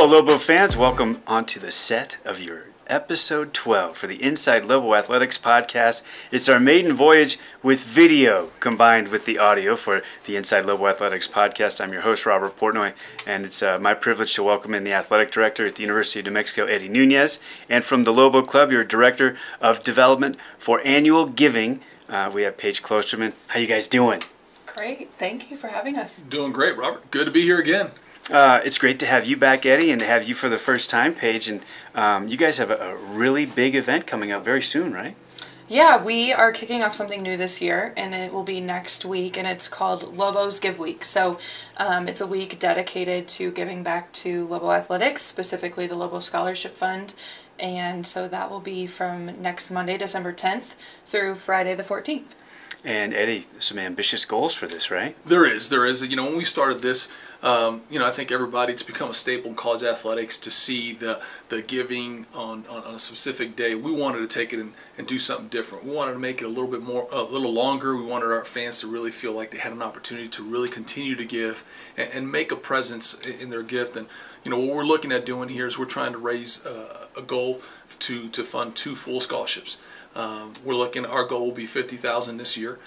Hello, Lobo fans. Welcome onto the set of your episode 12 for the Inside Lobo Athletics Podcast. It's our maiden voyage with video combined with the audio for the Inside Lobo Athletics Podcast. I'm your host, Robert Portnoy, and it's my privilege to welcome in the athletic director at the University of New Mexico, Eddie Nuñez, and from the Lobo Club, your director of development for annual giving. We have Paige Klostermann. How you guys doing? Great. Thank you for having us. Doing great, Robert. Good to be here again. It's great to have you back, Eddie, and to have you for the first time, Paige. And you guys have a really big event coming up very soon, right? Yeah, we are kicking off something new this year, and it will be next week, and it's called Lobos Give Week. So it's a week dedicated to giving back to Lobo Athletics, specifically the Lobo Scholarship Fund. And so that will be from next Monday, December 10th, through Friday the 14th. And Eddie, some ambitious goals for this, right? There is. You know, when we started this, I think it's become a staple in college athletics to see the giving on a specific day. We wanted to take it and do something different. We wanted to make it a little longer. We wanted our fans to really feel like they had an opportunity to really continue to give and make a presence in their gift. And what we're looking at doing here is we're trying to raise a goal to fund 2 full scholarships. Our goal will be $50,000 this year,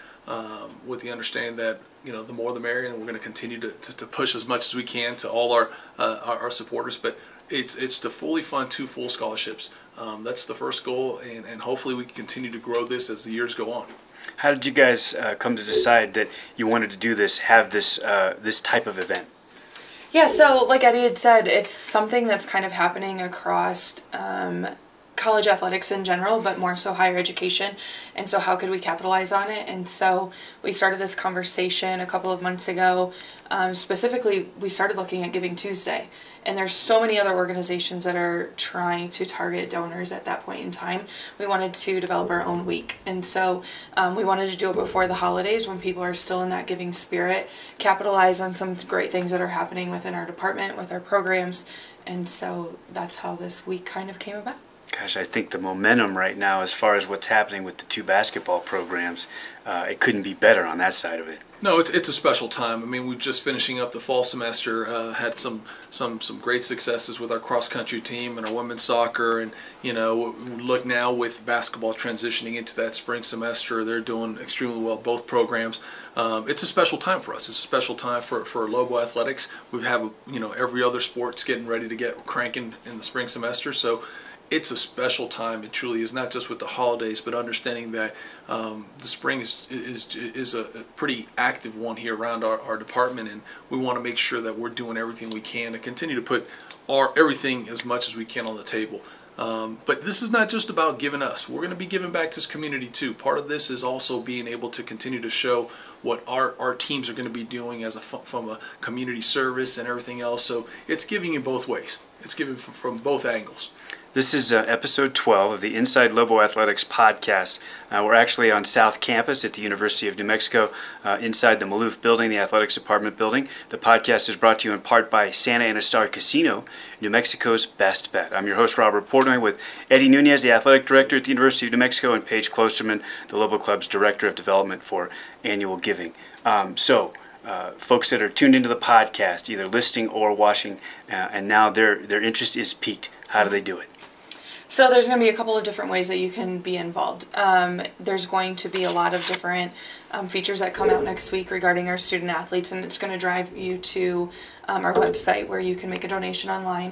with the understanding that the more the merrier, and we're going to continue to push as much as we can to all our supporters. But it's to fully fund 2 full scholarships. That's the first goal, and hopefully we can continue to grow this as the years go on. How did you guys come to decide that you wanted to do this, have this type of event? Yeah, so like Eddie had said, it's something that's kind of happening across college athletics in general, but more so higher education. And so how could we capitalize on it? And so we started this conversation a couple of months ago. Specifically, we started looking at Giving Tuesday. And there's so many other organizations that are trying to target donors at that point in time. We wanted to develop our own week. And so we wanted to do it before the holidays when people are still in that giving spirit, capitalize on some great things that are happening within our department, with our programs. And so that's how this week kind of came about. Gosh, I think the momentum right now, as far as what's happening with the 2 basketball programs, it couldn't be better on that side of it. No, it's a special time. I mean, we're just finishing up the fall semester. Had some great successes with our cross country team and our women's soccer, and look now with basketball transitioning into that spring semester. They're doing extremely well, both programs. It's a special time for us. It's a special time for Lobo Athletics. We have every other sport's getting ready to get cranking in the spring semester, so it's a special time. It truly is, not just with the holidays, but understanding that the spring is a pretty active one here around our department, and we want to make sure that we're doing everything we can to continue to put everything as much as we can on the table. But this is not just about giving us. We're going to be giving back to this community too. Part of this is also being able to continue to show what our teams are going to be doing from a community service and everything else. So it's giving in both ways. It's giving from both angles. This is episode 12 of the Inside Lobo Athletics Podcast. We're actually on South Campus at the University of New Mexico, inside the Maloof building, the athletics department building. The podcast is brought to you in part by Santa Ana Star Casino, New Mexico's best bet. I'm your host, Robert Portnoy, with Eddie Nuñez, the athletic director at the University of New Mexico, and Paige Klostermann, the Lobo Club's director of development for annual giving. Folks that are tuned into the podcast, either listening or watching, and now their interest is piqued. How do they do it? So there's going to be a couple of different ways that you can be involved. There's going to be a lot of different features that come out next week regarding our student athletes, and it's going to drive you to our website where you can make a donation online.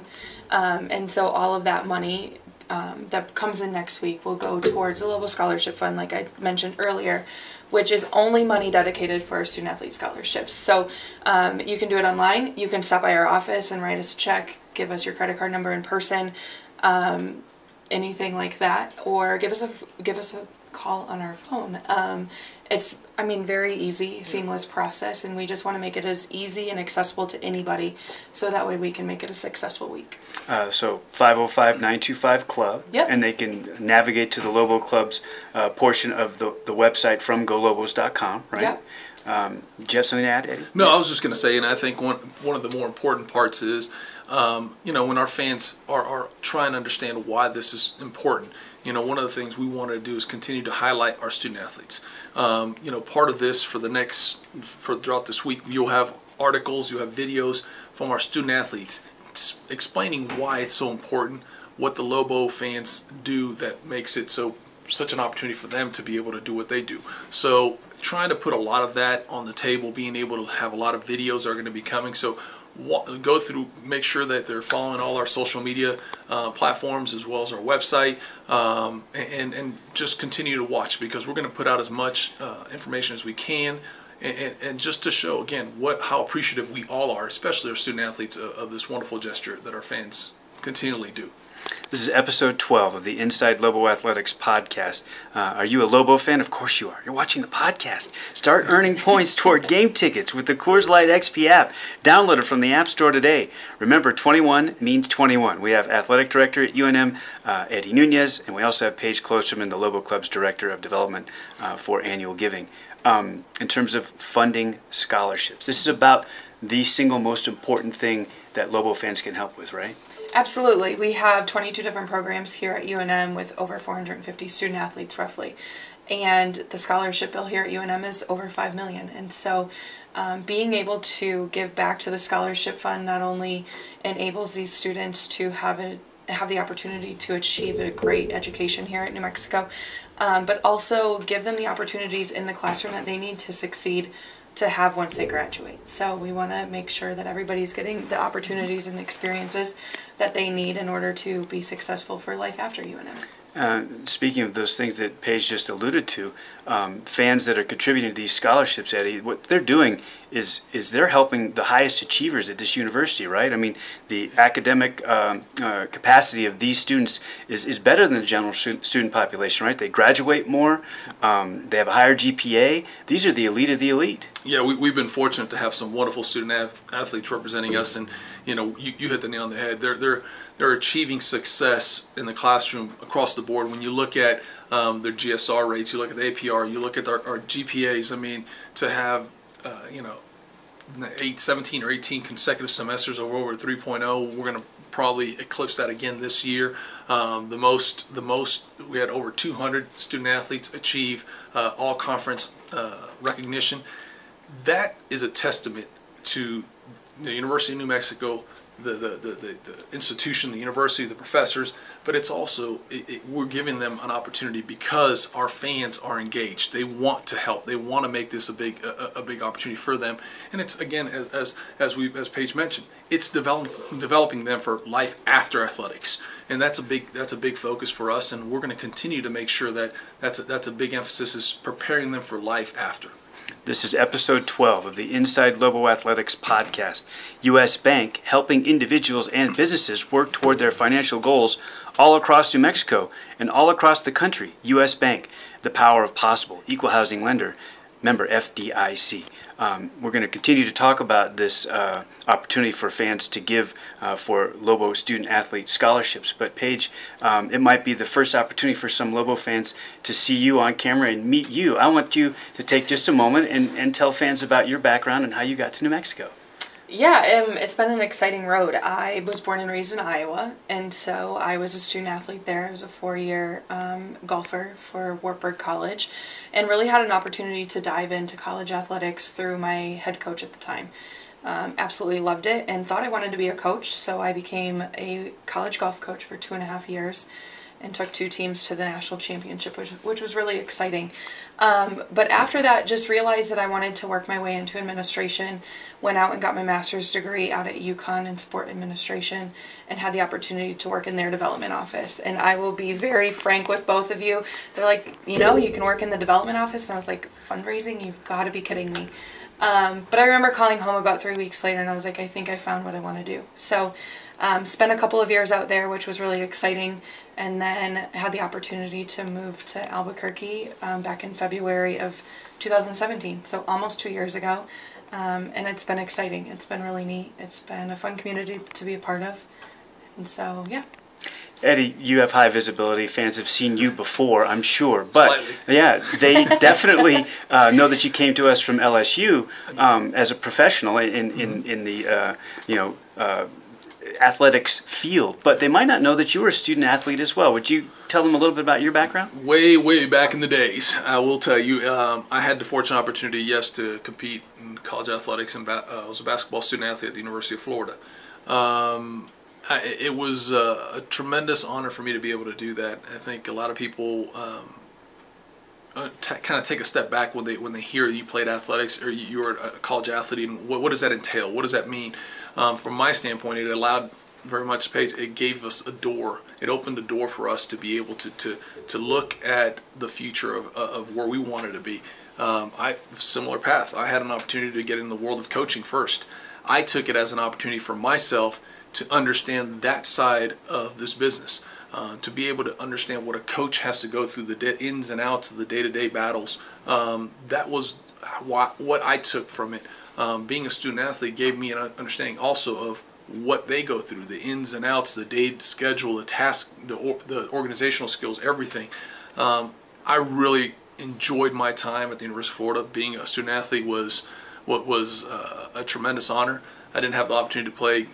And so all of that money that comes in next week will go towards the Lobo Scholarship Fund, like I mentioned earlier, which is only money dedicated for our student athlete scholarships. So you can do it online. You can stop by our office and write us a check, give us your credit card number in person, anything like that, or give us a call on our phone. It's very easy, seamless process, and we just want to make it as easy and accessible to anybody, so that way we can make it a successful week. So 505-925-CLUB, yep. And they can navigate to the Lobo Club's portion of the website from golobos.com, right? Yep. Do you have something to add, Eddie? No, I was just going to say, and I think one of the more important parts is, when our fans are trying to understand why this is important. One of the things we want to do is continue to highlight our student athletes. Part of this throughout this week, you'll have articles, you'll have videos from our student athletes explaining why it's so important, what the Lobo fans do that makes it such an opportunity for them to be able to do what they do. So trying to put a lot of that on the table, being able to have a lot of videos that are going to be coming. So go through, make sure that they're following all our social media platforms as well as our website, and just continue to watch, because we're going to put out as much information as we can, and just to show again how appreciative we all are, especially our student athletes, of this wonderful gesture that our fans continually do. This is episode 12 of the Inside Lobo Athletics Podcast. Are you a Lobo fan? Of course you are. You're watching the podcast. Start earning points toward game tickets with the Coors Light XP app. Download it from the App Store today. Remember, 21 means 21. We have Athletic Director at UNM, Eddie Nuñez, and we also have Paige Klostermann, the Lobo Club's Director of Development for Annual Giving. In terms of funding scholarships, this is about the single most important thing that Lobo fans can help with, right? Absolutely. We have 22 different programs here at UNM with over 450 student athletes roughly. And the scholarship bill here at UNM is over $5 million. And so being able to give back to the scholarship fund not only enables these students to have the opportunity to achieve a great education here at New Mexico, but also give them the opportunities in the classroom that they need to succeed to have once they graduate. So we want to make sure that everybody's getting the opportunities and experiences that they need in order to be successful for life after UNM. Speaking of those things that Paige just alluded to, fans that are contributing to these scholarships, Eddie, what they're doing is they're helping the highest achievers at this university, right? I mean, the academic capacity of these students is better than the general student population, right? They graduate more, they have a higher GPA. These are the elite of the elite. Yeah, we've been fortunate to have some wonderful student athletes representing us, and you hit the nail on the head. They're achieving success in the classroom across the board. When you look at their GSR rates, you look at the APR, you look at our GPAs. I mean, to have 17 or 18 consecutive semesters over 3.0, we're going to probably eclipse that again this year. The most we had over 200 student athletes achieve all conference recognition. That is a testament to the University of New Mexico, the institution, the university, the professors, but it's also we're giving them an opportunity because our fans are engaged. They want to help. They want to make this a big opportunity for them. And it's again, as Paige mentioned, it's developing them for life after athletics, and that's a big focus for us. And we're going to continue to make sure that that's a big emphasis, is preparing them for life after. This is episode 12 of the Inside Lobo Athletics Podcast. U.S. Bank, helping individuals and businesses work toward their financial goals all across New Mexico and all across the country. U.S. Bank, the power of possible. Equal housing lender, member FDIC. We're going to continue to talk about this opportunity for fans to give for Lobo student athlete scholarships. But Paige, it might be the first opportunity for some Lobo fans to see you on camera and meet you. I want you to take just a moment and tell fans about your background and how you got to New Mexico. Yeah, it's been an exciting road. I was born and raised in Iowa, and so I was a student athlete there. I was a 4-year golfer for Wartburg College, and really had an opportunity to dive into college athletics through my head coach at the time. Absolutely loved it and thought I wanted to be a coach, so I became a college golf coach for 2.5 years and took 2 teams to the national championship, which was really exciting. But after that, just realized that I wanted to work my way into administration, went out and got my master's degree out at UConn in sport administration, and had the opportunity to work in their development office. And I will be very frank with both of you. They're like, you can work in the development office? And I was like, fundraising? You've got to be kidding me. But I remember calling home about 3 weeks later, and I was like, I think I found what I want to do. So spent a couple of years out there, which was really exciting, and then had the opportunity to move to Albuquerque back in February of 2017, so almost 2 years ago. And it's been exciting. It's been really neat. It's been a fun community to be a part of. And so, yeah. Eddie, you have high visibility. Fans have seen you before, I'm sure. But Slightly. yeah, they definitely know that you came to us from LSU as a professional in the athletics field. But they might not know that you were a student athlete as well. Would you tell them a little bit about your background? Way back in the days, I will tell you, I had the fortunate opportunity, to compete in college athletics, and I was a basketball student athlete at the University of Florida. It was a tremendous honor for me to be able to do that. I think a lot of people kind of take a step back when they hear you played athletics or you were a college athlete, and what does that entail? What does that mean? From my standpoint, it allowed very much, Paige, it gave us a door. It opened a door for us to be able to look at the future of where we wanted to be. Similar path. I had an opportunity to get in the world of coaching first. I took it as an opportunity for myself to understand that side of this business, to be able to understand what a coach has to go through, the ins and outs of the day-to-day battles. That was what I took from it. Being a student athlete gave me an understanding also of what they go through, the ins and outs, the day schedule, the task, the organizational skills, everything. I really enjoyed my time at the University of Florida. Being a student athlete was a tremendous honor. I didn't have the opportunity to play,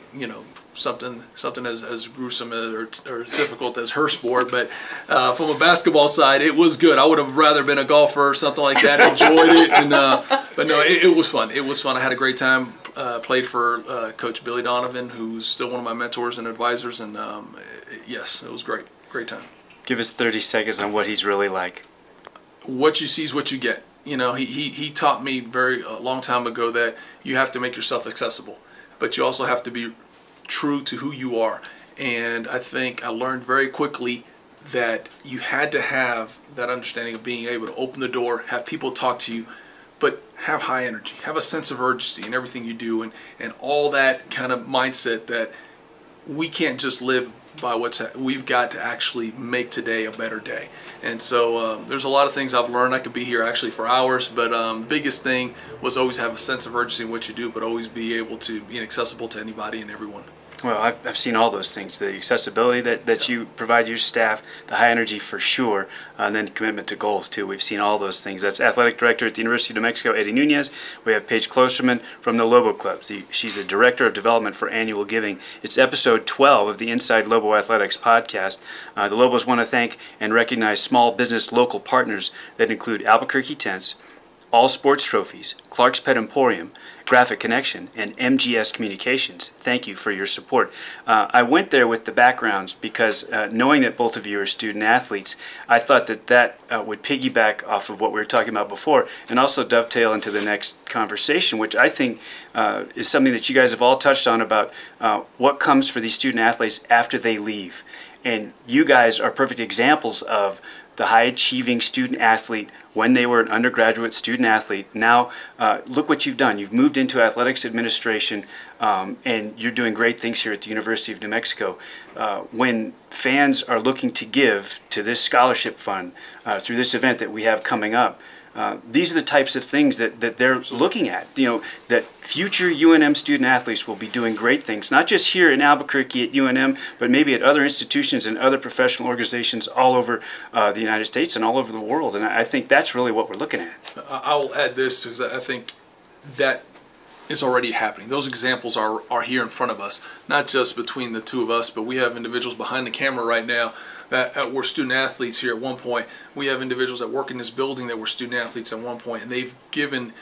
something as gruesome or difficult as her sport, but from a basketball side, it was good. I would have rather been a golfer or something like that. Enjoyed it, but no, it was fun. It was fun. I had a great time. Played for Coach Billy Donovan, who's still one of my mentors and advisors, and yes, it was great. Great time. Give us 30 seconds on what he's really like. What you see is what you get. He taught me a long time ago that you have to make yourself accessible, but you also have to be true to who you are. And I think I learned very quickly that you had to have that understanding of being able to open the door, have people talk to you, but have high energy, have a sense of urgency in everything you do, and all that kind of mindset that we can't just live by we've got to actually make today a better day. And so there's a lot of things I've learned. I could be here actually for hours, but the biggest thing was always have a sense of urgency in what you do, but always be able to be accessible to anybody and everyone. Well, I've seen all those things, the accessibility that you provide your staff, the high energy for sure, and then commitment to goals too. We've seen all those things. That's Athletic Director at the University of New Mexico, Eddie Nuñez. We have Paige Klostermann from the Lobo Club. She's the Director of Development for Annual Giving. It's episode 12 of the Inside Lobo Athletics Podcast. The Lobos want to thank and recognize small business local partners that include Albuquerque Tents, All Sports Trophies, Clark's Pet Emporium, Graphic Connection, and MGS Communications. Thank you for your support. I went there with the backgrounds because knowing that both of you are student athletes, I thought that would piggyback off of what we were talking about before and also dovetail into the next conversation, which I think is something that you guys have all touched on about what comes for these student athletes after they leave. And you guys are perfect examples of the high-achieving student athlete when they were an undergraduate student athlete. Now, look what you've done. You've moved into athletics administration, and you're doing great things here at the University of New Mexico. When fans are looking to give to this scholarship fund through this event that we have coming up, these are the types of things that they're looking at. That future UNM student athletes will be doing great things, not just here in Albuquerque at UNM, but maybe at other institutions and other professional organizations all over the United States and all over the world. And I think that's really what we're looking at. I'll add this because I think that is already happening. Those examples are here in front of us, not just between the two of us, but we have individuals behind the camera right now that were student athletes here at one point. We have individuals that work in this building that were student athletes at one point, and they've given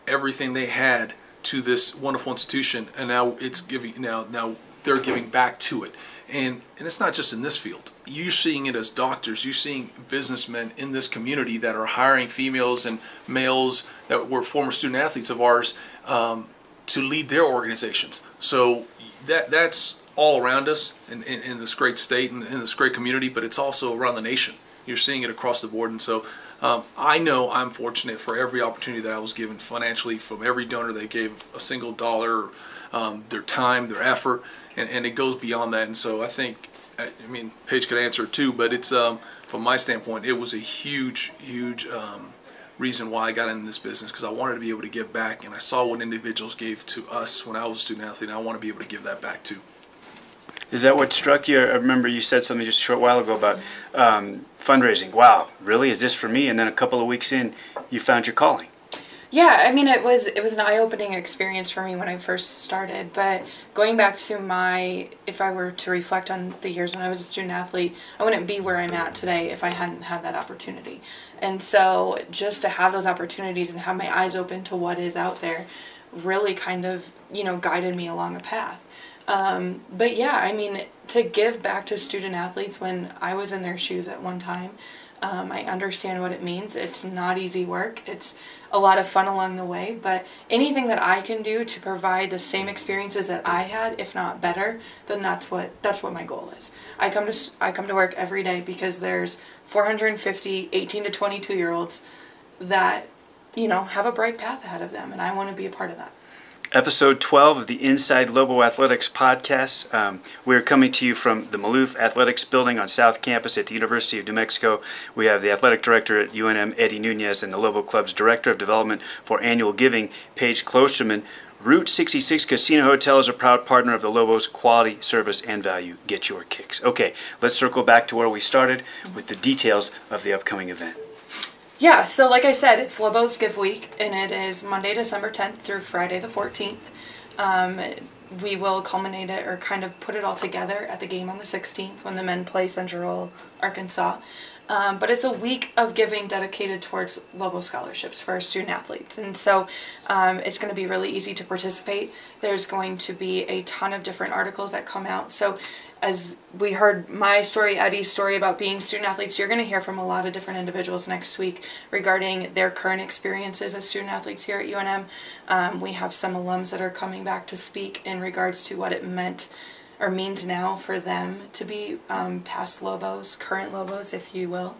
everything they had to this wonderful institution, and now it's giving. Now they're giving back to it, and it's not just in this field. You're seeing it as doctors. You're seeing businessmen in this community that are hiring females and males that were former student athletes of ours to lead their organizations. So that's all around us in this great state and in this great community, but it's also around the nation. You're seeing it across the board. And so I know I'm fortunate for every opportunity that I was given financially from every donor that gave a single dollar, their time, their effort, and it goes beyond that. And so I think, Paige could answer it too, but it's from my standpoint, it was a huge reason why I got into this business, because I wanted to be able to give back, and I saw what individuals gave to us when I was a student athlete, and I want to be able to give that back too. Is that what struck you? I remember you said something just a short while ago about fundraising. Wow, really? Is this for me? And then a couple of weeks in, you found your calling. Yeah, it was an eye-opening experience for me when I first started, but going back to if I were to reflect on the years when I was a student athlete, I wouldn't be where I'm at today if I hadn't had that opportunity. And so just to have those opportunities and have my eyes open to what is out there really kind of, guided me along a path. But yeah, I mean, to give back to student athletes when I was in their shoes at one time, I understand what it means. It's not easy work. It's a lot of fun along the way, but anything that I can do to provide the same experiences that I had, if not better, then that's what my goal is. I come to work every day because there's 450 18 to 22-year-olds that, have a bright path ahead of them, and I want to be a part of that. Episode 12 of the Inside Lobo Athletics Podcast. We're coming to you from the Maloof Athletics Building on South Campus at the University of New Mexico. We have the Athletic Director at UNM, Eddie Nuñez, and the Lobo Club's Director of Development for Annual Giving, Paige Klostermann. Route 66 Casino Hotel is a proud partner of the Lobos. Quality, service, and value. Get your kicks. Okay, let's circle back to where we started with the details of the upcoming event. Yeah, so like I said, it's Lobos Give Week, and it is Monday, December 10th through Friday the 14th. We will culminate it, or kind of put it all together, at the game on the 16th when the men play Central Arkansas. But it's a week of giving dedicated towards Lobo scholarships for our student athletes. And so it's going to be really easy to participate. There's going to be a ton of different articles that come out. So as we heard my story, Eddie's story about being student athletes, you're going to hear from a lot of different individuals next week regarding their current experiences as student athletes here at UNM. We have some alums that are coming back to speak in regards to what it meant or means now for them to be past Lobos, current Lobos, if you will.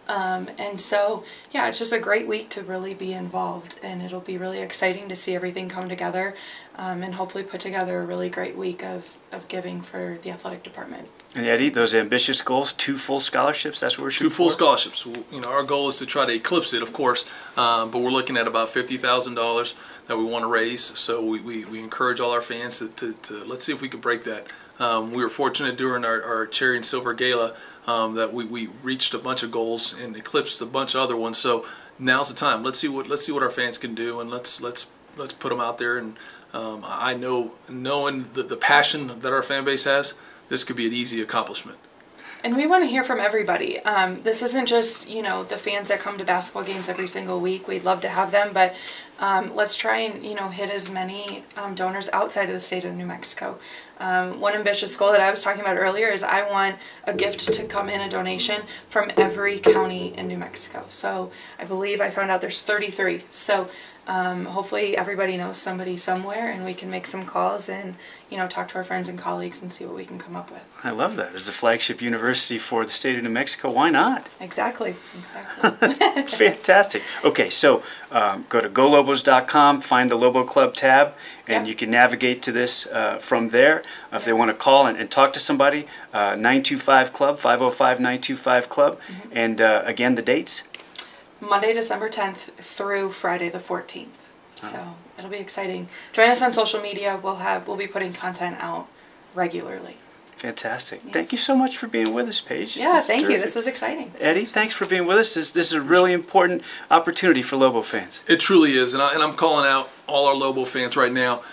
And so, yeah, it's just a great week to really be involved, and it'll be really exciting to see everything come together, and hopefully put together a really great week of giving for the athletic department. And Eddie, those ambitious goals, 2 full scholarships, that's what we're shooting for? 2 full scholarships. Our goal is to try to eclipse it, of course, but we're looking at about $50,000 that we want to raise. So we encourage all our fans to let's see if we could break that. We were fortunate during our Cherry and Silver Gala that we reached a bunch of goals and eclipsed a bunch of other ones. So now's the time. Let's see what our fans can do, and let's put them out there. And I know, knowing the passion that our fan base has, this could be an easy accomplishment. And we want to hear from everybody. This isn't just, the fans that come to basketball games every single week. We'd love to have them, but let's try and, hit as many donors outside of the state of New Mexico. One ambitious goal that I was talking about earlier is I want a gift to come in, a donation from every county in New Mexico. So I believe I found out there's 33. So hopefully everybody knows somebody somewhere, and we can make some calls and talk to our friends and colleagues and see what we can come up with. I love that. As a flagship university for the state of New Mexico, why not? Exactly. Fantastic. Okay, so go to golobos.com, find the Lobo Club tab, and you can navigate to this from there. If they want to call and talk to somebody, 925-CLUB, 505-925-CLUB. And again, the dates? Monday, December 10th through Friday the 14th. So it'll be exciting. Join us on social media. We'll be putting content out regularly. Fantastic. Yeah. Thank you so much for being with us, Paige. Yeah, thank you. This was exciting. Eddie, thanks for being with us. This is a really important opportunity for Lobo fans. It truly is, and I'm calling out all our Lobo fans right now,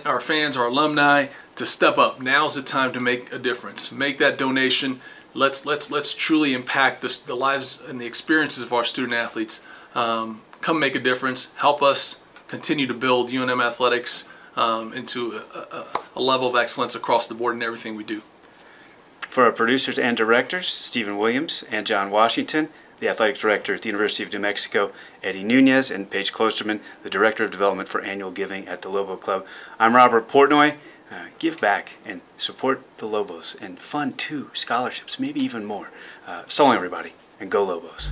our fans, our alumni, to step up. Now's the time to make a difference. Make that donation. Let's truly impact the lives and the experiences of our student athletes. Come make a difference. Help us continue to build UNM athletics into a level of excellence across the board in everything we do. For our producers and directors, Stephen Williams and John Washington, the athletic director at the University of New Mexico, Eddie Nuñez, and Paige Klostermann, the director of development for annual giving at the Lobo Club. I'm Robert Portnoy. Give back and support the Lobos, and fund 2 scholarships, maybe even more. So long, everybody, and go Lobos.